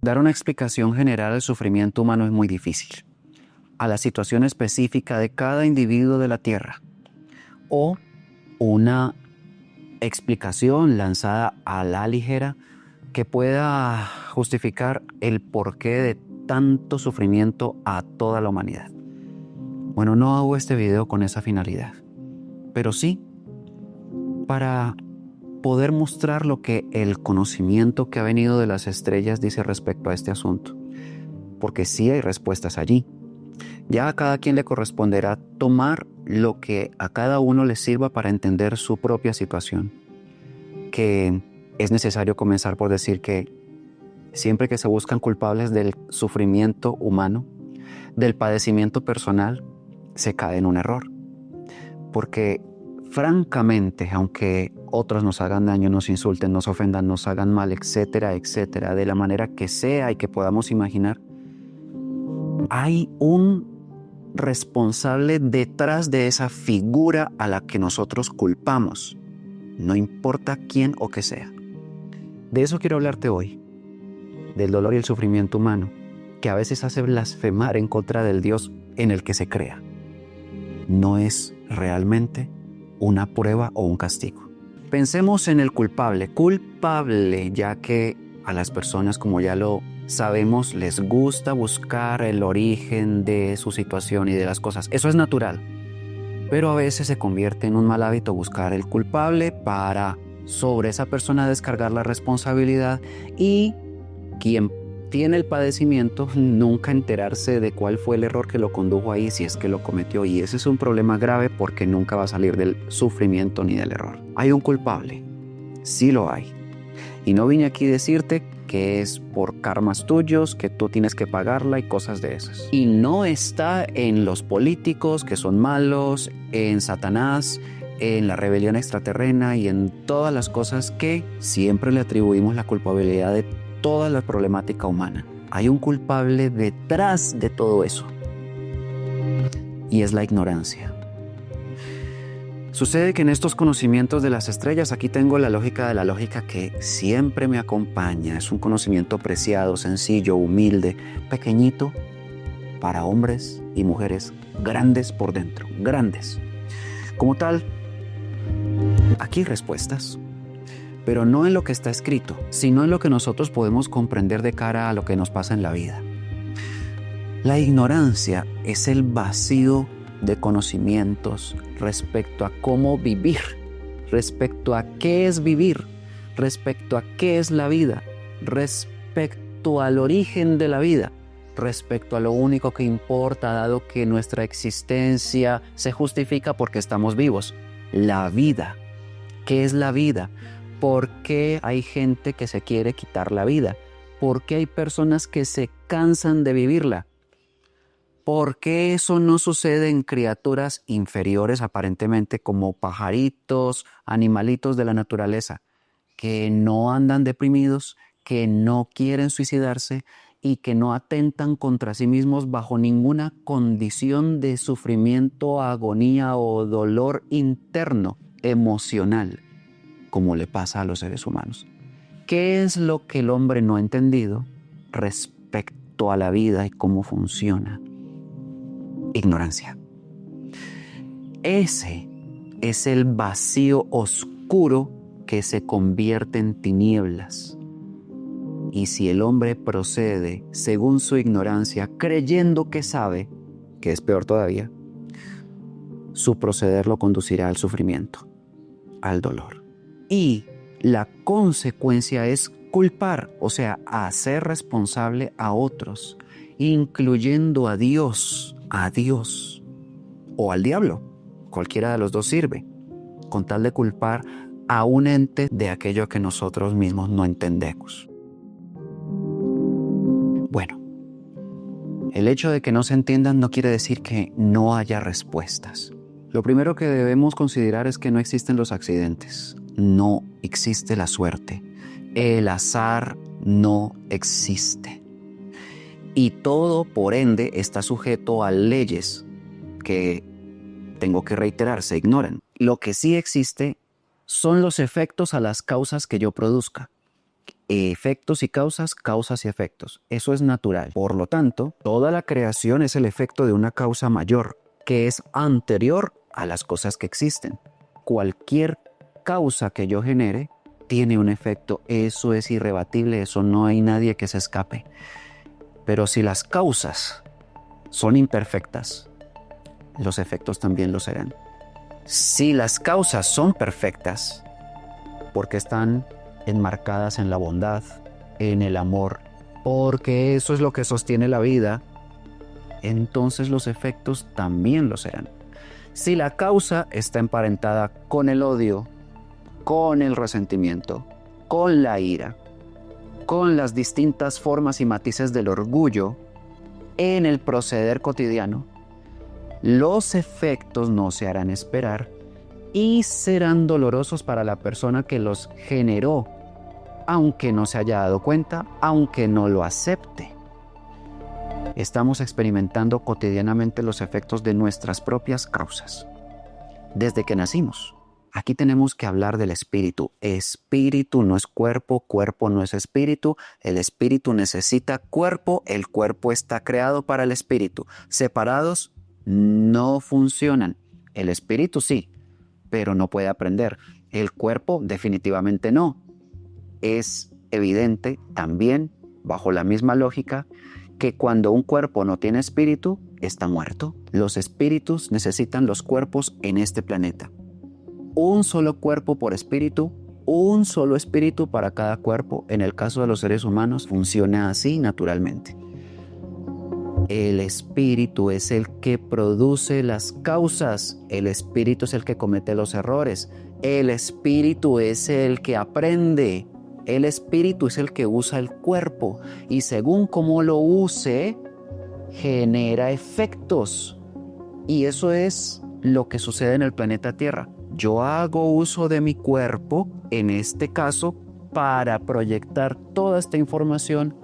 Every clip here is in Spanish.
Dar una explicación general al sufrimiento humano es muy difícil, a la situación específica de cada individuo de la Tierra, o una explicación lanzada a la ligera que pueda justificar el porqué de tanto sufrimiento a toda la humanidad. Bueno, no hago este video con esa finalidad, pero sí para poder mostrar lo que el conocimiento que ha venido de las estrellas dice respecto a este asunto, porque sí hay respuestas allí. Ya a cada quien le corresponderá tomar lo que a cada uno le sirva para entender su propia situación, que es necesario comenzar por decir que siempre que se buscan culpables del sufrimiento humano, del padecimiento personal, se cae en un error, porque francamente, aunque otros nos hagan daño, nos insulten, nos ofendan, nos hagan mal, etcétera, etcétera, de la manera que sea y que podamos imaginar, hay un responsable detrás de esa figura a la que nosotros culpamos, no importa quién o qué sea. De eso quiero hablarte hoy, del dolor y el sufrimiento humano, que a veces hace blasfemar en contra del Dios en el que se crea. No es realmente una prueba o un castigo. Pensemos en el culpable, ya que a las personas, como ya lo sabemos, les gusta buscar el origen de su situación y de las cosas. Eso es natural, pero a veces se convierte en un mal hábito buscar el culpable para sobre esa persona descargar la responsabilidad y quien tiene el padecimiento nunca enterarse de cuál fue el error que lo condujo ahí, si es que lo cometió, y ese es un problema grave porque nunca va a salir del sufrimiento ni del error. ¿Hay un culpable? Sí lo hay, y no vine aquí a decirte que es por karmas tuyos, que tú tienes que pagarla y cosas de esas. Y no está en los políticos que son malos, en Satanás, en la rebelión extraterrena y en todas las cosas que siempre le atribuimos la culpabilidad de toda la problemática humana. Hay un culpable detrás de todo eso, y es la ignorancia. Sucede que en estos conocimientos de las estrellas, aquí tengo la lógica de la lógica que siempre me acompaña. Es un conocimiento preciado, sencillo, humilde, pequeñito, para hombres y mujeres grandes por dentro, grandes. Como tal, aquí hay respuestas, pero no en lo que está escrito, sino en lo que nosotros podemos comprender de cara a lo que nos pasa en la vida. La ignorancia es el vacío de conocimientos respecto a cómo vivir, respecto a qué es vivir, respecto a qué es la vida, respecto al origen de la vida, respecto a lo único que importa, dado que nuestra existencia se justifica porque estamos vivos. La vida. ¿Qué es la vida? ¿Por qué hay gente que se quiere quitar la vida? ¿Por qué hay personas que se cansan de vivirla? ¿Por qué eso no sucede en criaturas inferiores aparentemente como pajaritos, animalitos de la naturaleza, que no andan deprimidos, que no quieren suicidarse y que no atentan contra sí mismos bajo ninguna condición de sufrimiento, agonía o dolor interno, emocional, como le pasa a los seres humanos? ¿Qué es lo que el hombre no ha entendido respecto a la vida y cómo funciona? Ignorancia. Ese es el vacío oscuro que se convierte en tinieblas. Y si el hombre procede según su ignorancia, creyendo que sabe, que es peor todavía, su proceder lo conducirá al sufrimiento, al dolor. Y la consecuencia es culpar, o sea, hacer responsable a otros, incluyendo a Dios o al diablo. Cualquiera de los dos sirve, con tal de culpar a un ente de aquello que nosotros mismos no entendemos. Bueno, el hecho de que no se entiendan no quiere decir que no haya respuestas. Lo primero que debemos considerar es que no existen los accidentes, no existe la suerte, el azar no existe. Y todo, por ende, está sujeto a leyes que, tengo que reiterar, se ignoran. Lo que sí existe son los efectos a las causas que yo produzca. efectos y causas, causas y efectos. Eso es natural. Por lo tanto, toda la creación es el efecto de una causa mayor, que es anterior a las cosas que existen. Cualquier causa que yo genere tiene un efecto. Eso es irrebatible, eso no hay nadie que se escape. Pero si las causas son imperfectas, los efectos también lo serán. Si las causas son perfectas, porque están enmarcadas en la bondad, en el amor, porque eso es lo que sostiene la vida, entonces los efectos también lo serán. Si la causa está emparentada con el odio, con el resentimiento, con la ira, con las distintas formas y matices del orgullo en el proceder cotidiano, los efectos no se harán esperar y serán dolorosos para la persona que los generó, aunque no se haya dado cuenta, aunque no lo acepte. Estamos experimentando cotidianamente los efectos de nuestras propias causas. Desde que nacimos, aquí tenemos que hablar del espíritu. Espíritu no es cuerpo, cuerpo no es espíritu. El espíritu necesita cuerpo, el cuerpo está creado para el espíritu. Separados no funcionan. El espíritu sí, pero no puede aprender. El cuerpo definitivamente no. Es evidente también, bajo la misma lógica, que cuando un cuerpo no tiene espíritu, está muerto. Los espíritus necesitan los cuerpos en este planeta. Un solo cuerpo por espíritu, un solo espíritu para cada cuerpo. En el caso de los seres humanos, funciona así naturalmente. El espíritu es el que produce las causas. El espíritu es el que comete los errores. El espíritu es el que aprende. El espíritu es el que usa el cuerpo. Y según cómo lo use, genera efectos. Y eso es lo que sucede en el planeta Tierra. Yo hago uso de mi cuerpo, en este caso, para proyectar toda esta información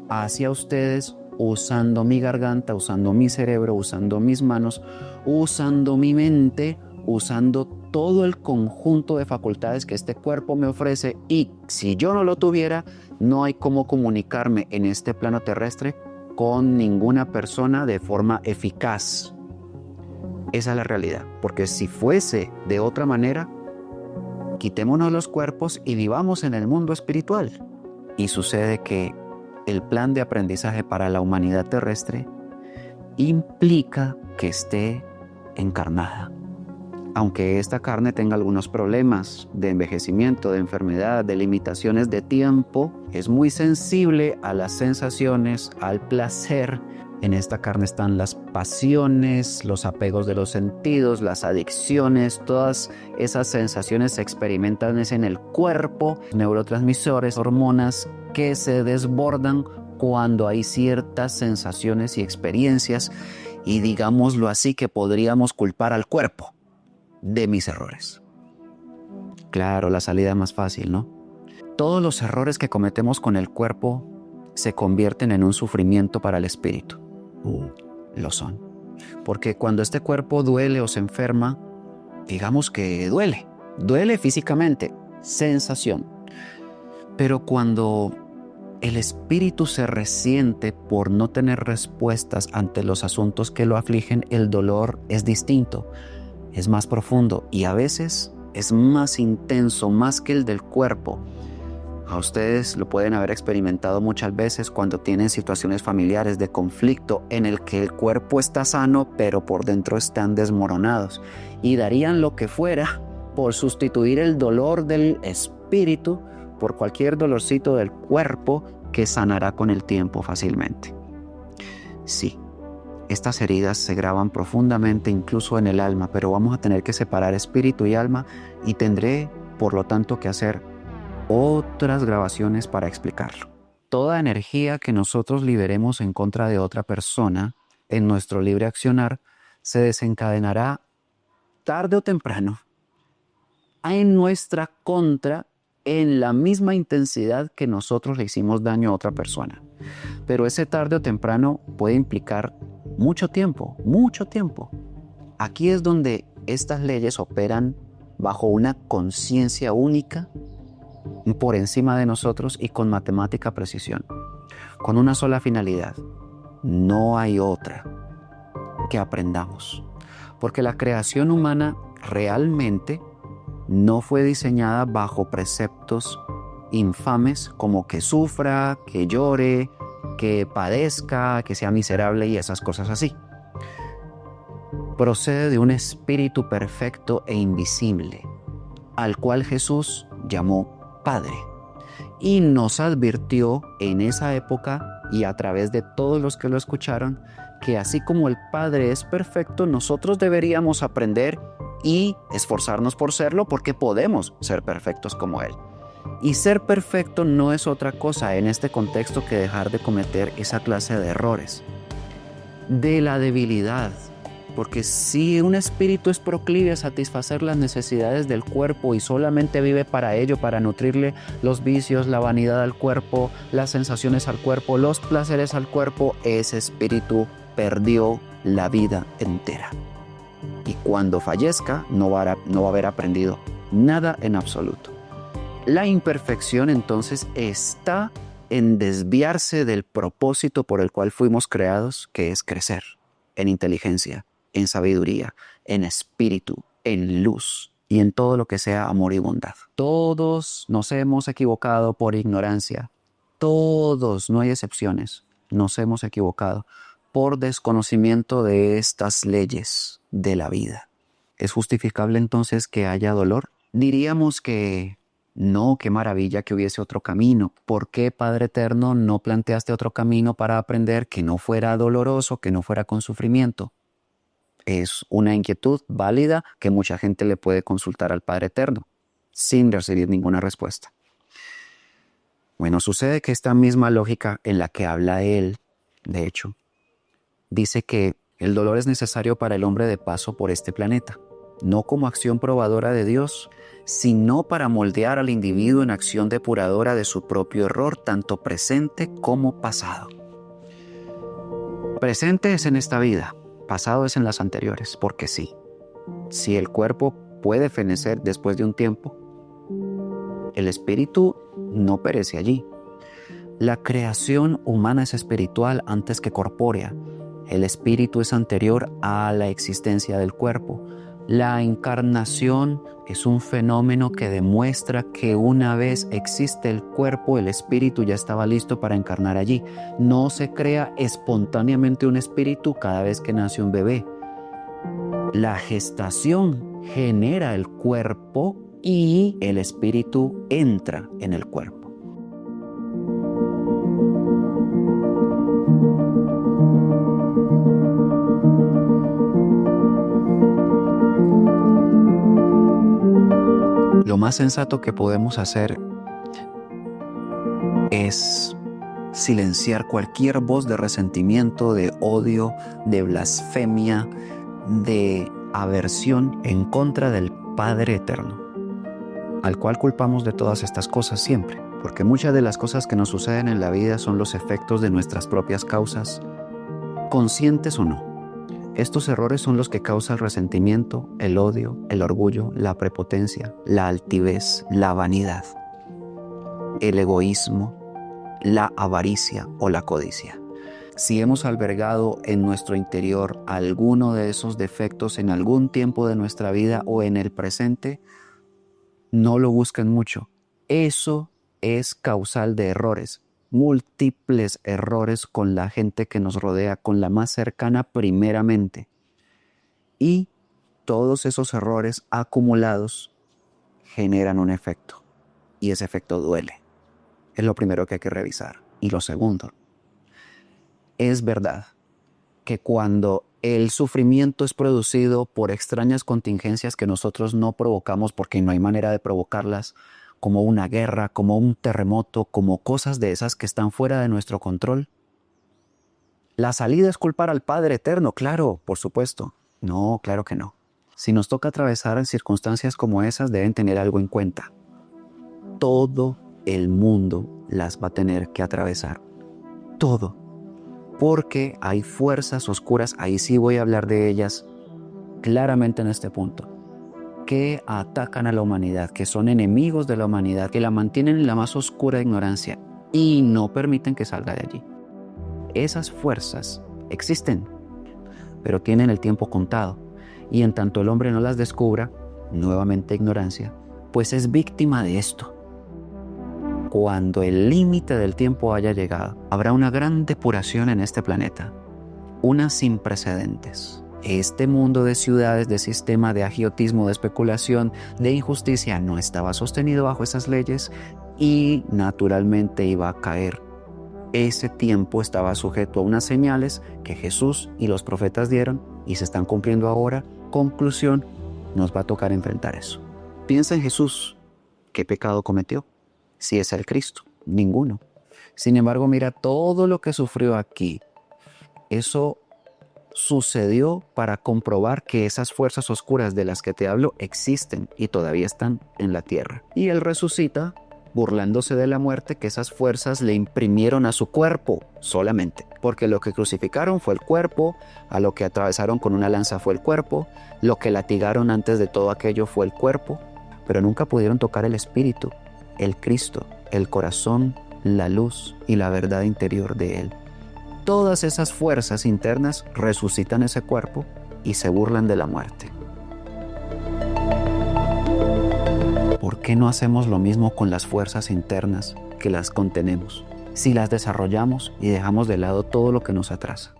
hacia ustedes, usando mi garganta, usando mi cerebro, usando mis manos, usando mi mente, usando todo el conjunto de facultades que este cuerpo me ofrece. Y si yo no lo tuviera, no hay cómo comunicarme en este plano terrestre con ninguna persona de forma eficaz. Esa es la realidad, porque si fuese de otra manera, quitémonos los cuerpos y vivamos en el mundo espiritual. Y sucede que el plan de aprendizaje para la humanidad terrestre implica que esté encarnada. Aunque esta carne tenga algunos problemas de envejecimiento, de enfermedad, de limitaciones de tiempo, es muy sensible a las sensaciones, al placer. En esta carne están las pasiones, los apegos de los sentidos, las adicciones, todas esas sensaciones se experimentan en el cuerpo, neurotransmisores, hormonas que se desbordan cuando hay ciertas sensaciones y experiencias, y digámoslo así, que podríamos culpar al cuerpo de mis errores. Claro, la salida más fácil, ¿no? Todos los errores que cometemos con el cuerpo se convierten en un sufrimiento para el espíritu. Lo son. Porque cuando este cuerpo duele o se enferma, digamos que duele físicamente, sensación. Pero cuando el espíritu se resiente por no tener respuestas ante los asuntos que lo afligen, el dolor es distinto, es más profundo y a veces es más intenso, más que el del cuerpo. A ustedes lo pueden haber experimentado muchas veces cuando tienen situaciones familiares de conflicto en el que el cuerpo está sano, pero por dentro están desmoronados y darían lo que fuera por sustituir el dolor del espíritu por cualquier dolorcito del cuerpo que sanará con el tiempo fácilmente. Sí, estas heridas se graban profundamente incluso en el alma, pero vamos a tener que separar espíritu y alma y tendré, por lo tanto, que hacer otras grabaciones para explicarlo. Toda energía que nosotros liberemos en contra de otra persona en nuestro libre accionar se desencadenará tarde o temprano en nuestra contra en la misma intensidad que nosotros le hicimos daño a otra persona. Pero ese tarde o temprano puede implicar mucho tiempo, mucho tiempo. Aquí es donde estas leyes operan bajo una conciencia única por encima de nosotros y con matemática precisión, con una sola finalidad. No hay otra: que aprendamos. Porque la creación humana realmente no fue diseñada bajo preceptos infames como que sufra, que llore, que padezca, que sea miserable y esas cosas así. Procede de un espíritu perfecto e invisible, al cual Jesús llamó Padre, y nos advirtió en esa época y a través de todos los que lo escucharon que así como el Padre es perfecto, nosotros deberíamos aprender y esforzarnos por serlo, porque podemos ser perfectos como Él. Y ser perfecto no es otra cosa en este contexto que dejar de cometer esa clase de errores, de la debilidad. Porque si un espíritu es proclive a satisfacer las necesidades del cuerpo y solamente vive para ello, para nutrirle los vicios, la vanidad al cuerpo, las sensaciones al cuerpo, los placeres al cuerpo, ese espíritu perdió la vida entera. Y cuando fallezca no va a haber aprendido nada en absoluto. La imperfección entonces está en desviarse del propósito por el cual fuimos creados, que es crecer en inteligencia, en sabiduría, en espíritu, en luz y en todo lo que sea amor y bondad. Todos nos hemos equivocado por ignorancia. Todos, no hay excepciones, nos hemos equivocado por desconocimiento de estas leyes de la vida. ¿Es justificable entonces que haya dolor? Diríamos que no, qué maravilla que hubiese otro camino. ¿Por qué, Padre Eterno, no planteaste otro camino para aprender que no fuera doloroso, que no fuera con sufrimiento? Es una inquietud válida que mucha gente le puede consultar al Padre Eterno sin recibir ninguna respuesta. Bueno, sucede que esta misma lógica en la que habla él, de hecho, dice que el dolor es necesario para el hombre de paso por este planeta, no como acción probadora de Dios, sino para moldear al individuo en acción depuradora de su propio error, tanto presente como pasado. Presente es en esta vida, pasado es en las anteriores, porque sí, si el cuerpo puede fenecer después de un tiempo, el espíritu no perece allí. La creación humana es espiritual antes que corpórea. El espíritu es anterior a la existencia del cuerpo. La encarnación es un fenómeno que demuestra que una vez existe el cuerpo, el espíritu ya estaba listo para encarnar allí. No se crea espontáneamente un espíritu cada vez que nace un bebé. La gestación genera el cuerpo y el espíritu entra en el cuerpo. Lo más sensato que podemos hacer es silenciar cualquier voz de resentimiento, de odio, de blasfemia, de aversión en contra del Padre Eterno, al cual culpamos de todas estas cosas siempre, porque muchas de las cosas que nos suceden en la vida son los efectos de nuestras propias causas, conscientes o no. Estos errores son los que causan el resentimiento, el odio, el orgullo, la prepotencia, la altivez, la vanidad, el egoísmo, la avaricia o la codicia. Si hemos albergado en nuestro interior alguno de esos defectos en algún tiempo de nuestra vida o en el presente, no lo busquen mucho. Eso es causal de errores. Múltiples errores con la gente que nos rodea, con la más cercana primeramente. Y todos esos errores acumulados generan un efecto. Y ese efecto duele. Es lo primero que hay que revisar. Y lo segundo, es verdad que cuando el sufrimiento es producido por extrañas contingencias que nosotros no provocamos porque no hay manera de provocarlas, como una guerra, como un terremoto, como cosas de esas que están fuera de nuestro control. ¿La salida es culpar al Padre Eterno? Claro, por supuesto. No, claro que no. Si nos toca atravesar circunstancias como esas, deben tener algo en cuenta. Todo el mundo las va a tener que atravesar. Todo. Porque hay fuerzas oscuras, ahí sí voy a hablar de ellas claramente en este punto, que atacan a la humanidad, que son enemigos de la humanidad, que la mantienen en la más oscura ignorancia y no permiten que salga de allí. Esas fuerzas existen, pero tienen el tiempo contado, y en tanto el hombre no las descubra, nuevamente ignorancia, pues es víctima de esto. Cuando el límite del tiempo haya llegado, habrá una gran depuración en este planeta, una sin precedentes. Este mundo de ciudades, de sistema, de agiotismo, de especulación, de injusticia, no estaba sostenido bajo esas leyes y naturalmente iba a caer. Ese tiempo estaba sujeto a unas señales que Jesús y los profetas dieron y se están cumpliendo ahora. Conclusión, nos va a tocar enfrentar eso. Piensa en Jesús. ¿Qué pecado cometió? Si es el Cristo, ninguno. Sin embargo, mira todo lo que sufrió aquí. Eso sucedió para comprobar que esas fuerzas oscuras de las que te hablo existen y todavía están en la tierra. Y Él resucita burlándose de la muerte que esas fuerzas le imprimieron a su cuerpo solamente. Porque lo que crucificaron fue el cuerpo, a lo que atravesaron con una lanza fue el cuerpo, lo que latigaron antes de todo aquello fue el cuerpo, pero nunca pudieron tocar el espíritu, el Cristo, el corazón, la luz y la verdad interior de Él. Todas esas fuerzas internas resucitan ese cuerpo y se burlan de la muerte. ¿Por qué no hacemos lo mismo con las fuerzas internas que las contenemos? Si las desarrollamos y dejamos de lado todo lo que nos atrasa.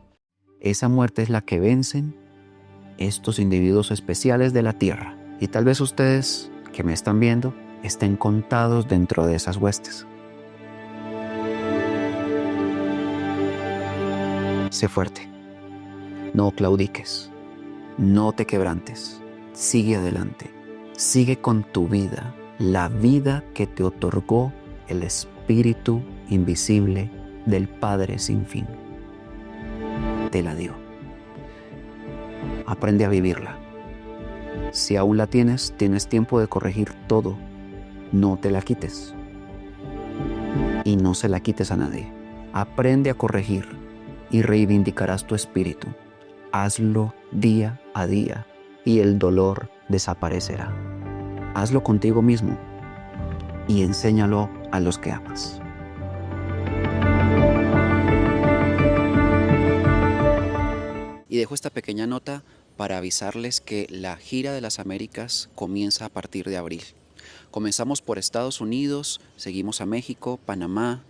Esa muerte es la que vencen estos individuos especiales de la tierra. Y tal vez ustedes que me están viendo estén contados dentro de esas huestes. Sé fuerte, no claudiques, no te quebrantes, sigue adelante, sigue con tu vida, la vida que te otorgó el Espíritu invisible del Padre sin fin. Te la dio. Aprende a vivirla. Si aún la tienes, tienes tiempo de corregir todo. No te la quites. Y no se la quites a nadie. Aprende a corregir y reivindicarás tu espíritu. Hazlo día a día y el dolor desaparecerá. Hazlo contigo mismo y enséñalo a los que amas. Y dejo esta pequeña nota para avisarles que la gira de las Américas comienza a partir de abril. Comenzamos por Estados Unidos, seguimos a México, Panamá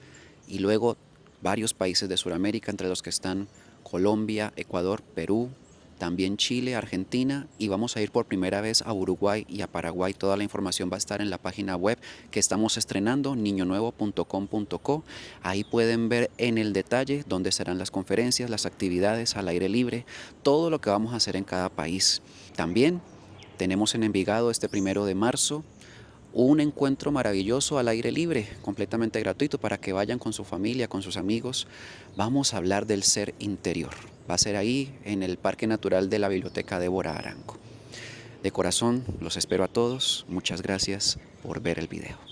y luego varios países de Sudamérica, entre los que están Colombia, Ecuador, Perú, también Chile, Argentina, y vamos a ir por primera vez a Uruguay y a Paraguay. Toda la información va a estar en la página web que estamos estrenando, niñonuevo.com.co. Ahí pueden ver en el detalle dónde serán las conferencias, las actividades al aire libre, todo lo que vamos a hacer en cada país. También tenemos en Envigado este 1 de marzo un encuentro maravilloso al aire libre, completamente gratuito, para que vayan con su familia, con sus amigos. Vamos a hablar del ser interior. Va a ser ahí en el Parque Natural de la Biblioteca Débora Arango. De corazón, los espero a todos. Muchas gracias por ver el video.